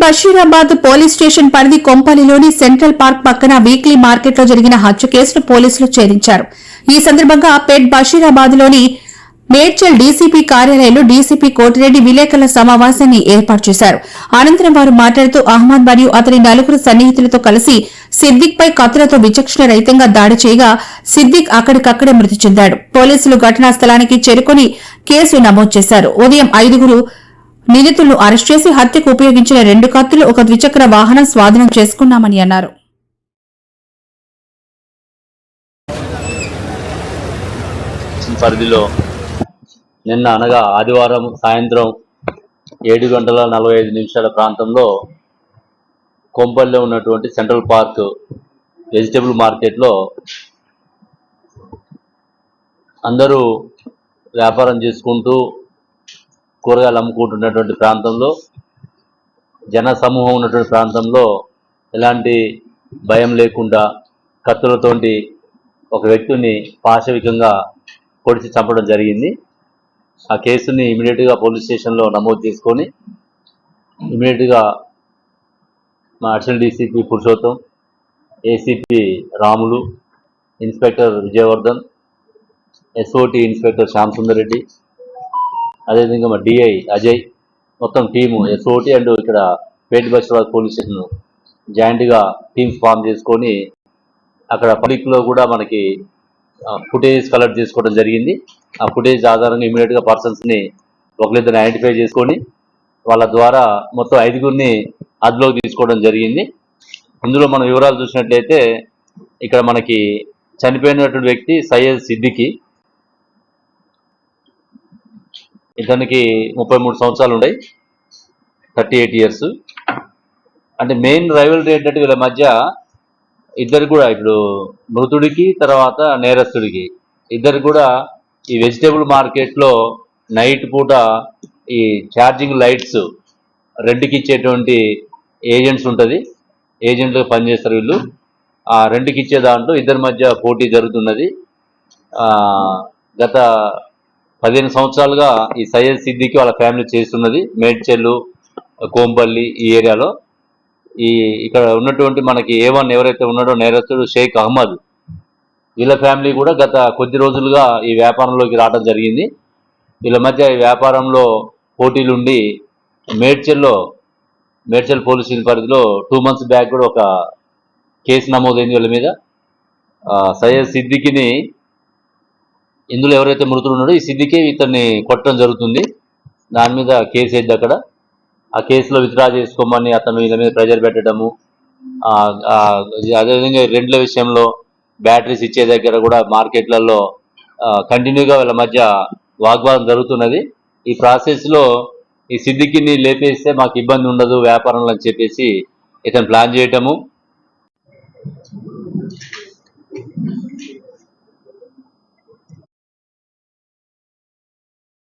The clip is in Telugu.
బషీరాబాద్ పోలీస్ స్టేషన్ పరిధి కొంపల్లిలోని సెంట్రల్ పార్క్ పక్కన వీక్లీ మార్కెట్లో జరిగిన హత్య కేసును పోలీసులు ఛేదించారు. ఈ సందర్భంగా బషీరాబాద్ లోని మేడ్చల్ డీసీపీ కార్యాలయంలో డీసీపీ కోటిరెడ్డి విలేకరుల సమావేశాన్ని ఏర్పాటు చేశారు. అనంతరం వారు మాట్లాడుతూ అహ్మద్ మరియు అతని నలుగురు సన్నిహితులతో కలిసి సిద్దిక్ పై కత్తులతో విచక్షణ రహితంగా దాడి చేయగా సిద్దిక్ అక్కడికక్కడే మృతి చెందాడు. పోలీసులు ఘటనా స్థలానికి చేరుకుని కేసు నమోదు చేశారు. ఉదయం 5 నిందితులను అరెస్ట్ చేసి హత్యకు ఉపయోగించిన 2 కత్తులు, ఒక ద్విచక్ర వాహనం స్వాధీనం చేసుకున్నామని అన్నారు. పరిధిలో నిన్న అనగా ఆదివారం సాయంత్రం 7:45 ప్రాంతంలో కొంపల్లిలో ఉన్నటువంటి సెంట్రల్ పార్క్ వెజిటబుల్ మార్కెట్లో అందరూ వ్యాపారం చేసుకుంటూ కూరగాయలు అమ్ముకుంటున్నటువంటి ప్రాంతంలో, జన సమూహం ఉన్నటువంటి ప్రాంతంలో ఎలాంటి భయం లేకుండా కత్తులతోటి ఒక వ్యక్తిని పాశవికంగా పొడిచి చంపడం జరిగింది. ఆ కేసుని ఇమీడియట్గా పోలీస్ స్టేషన్లో నమోదు చేసుకొని ఇమీడియట్గా మా additional DCP Purushottam, ACP Ramulu, inspector Vijayvardhan, SOT inspector Shyam Sundar Reddy, అదేవిధంగా మా డిఐ అజయ్, మొత్తం టీము ఎస్ఓటీ అండ్ ఇక్కడ బషీరాబాద్ పోలీస్ స్టేషన్ జాయింట్గా టీమ్స్ ఫామ్ చేసుకొని అక్కడ పబ్లిక్లో కూడా మనకి ఫుటేజ్ కలెక్ట్ చేసుకోవడం జరిగింది. ఆ ఫుటేజ్ ఆధారంగా ఇమీడియట్గా పర్సన్స్ని ఒకరిద్దరిని ఐడెంటిఫై చేసుకొని వాళ్ళ ద్వారా మొత్తం 5గురిని అదుపులోకి తీసుకోవడం జరిగింది. ఇందులో మనం వివరాలు చూసినట్లయితే ఇక్కడ మనకి చనిపోయినటువంటి వ్యక్తి సయ్యద్ సిద్దికి, ఇతనికి 33 సంవత్సరాలు ఉన్నాయి, 38 ఇయర్స్. అంటే మెయిన్ రైవల్రీ ఏంటంటే వీళ్ళ మధ్య ఇద్దరు కూడా, ఇప్పుడు మృతుడికి తర్వాత నేరస్తుడికి ఇద్దరు కూడా ఈ వెజిటేబుల్ మార్కెట్లో నైట్ పూట ఈ ఛార్జింగ్ లైట్స్ రెంట్కి ఇచ్చేటువంటి ఏజెంట్స్ ఉంటుంది, ఏజెంట్గా పనిచేస్తారు వీళ్ళు. ఆ రెంట్కి ఇచ్చే దాంట్లో ఇద్దరి మధ్య పోటీ జరుగుతున్నది. గత 15 సంవత్సరాలుగా ఈ సయ్యద్ సిద్దికి వాళ్ళ ఫ్యామిలీ చేస్తున్నది మేడ్చెల్లు, కోంపల్లి ఈ ఏరియాలో. ఇక్కడ ఉన్నటువంటి మనకి A1 ఎవరైతే ఉన్నాడో నేరస్తుడు షేక్ అహ్మద్, వీళ్ళ ఫ్యామిలీ కూడా గత కొద్ది రోజులుగా ఈ వ్యాపారంలోకి రావడం జరిగింది. వీళ్ళ మధ్య ఈ వ్యాపారంలో పోటీలుండి మేడ్చల్ పోలీస్ పరిధిలో 2 months బ్యాక్ కూడా ఒక కేసు నమోదైంది వీళ్ళ మీద. సయ్యద్ సిద్దికిని, ఇందులో ఎవరైతే మృతులు ఉన్నాడో ఈ సిద్దికే ఇతన్ని కొట్టడం జరుగుతుంది. దాని మీద కేసు అయింది అక్కడ. ఆ కేసులో విత్డ్రా చేసుకోమని అతను వీళ్ళ మీద ప్రెజర్ పెట్టడము, అదేవిధంగా రెండ్ల విషయంలో బ్యాటరీస్ ఇచ్చే దగ్గర కూడా మార్కెట్లలో కంటిన్యూగా వీళ్ళ మధ్య వాగ్వాదం జరుగుతున్నది. ఈ ప్రాసెస్లో ఈ సిద్దికిని లేపేస్తే మాకు ఇబ్బంది ఉండదు వ్యాపారంలో అని చెప్పేసి ఇతను ప్లాన్ చేయటము,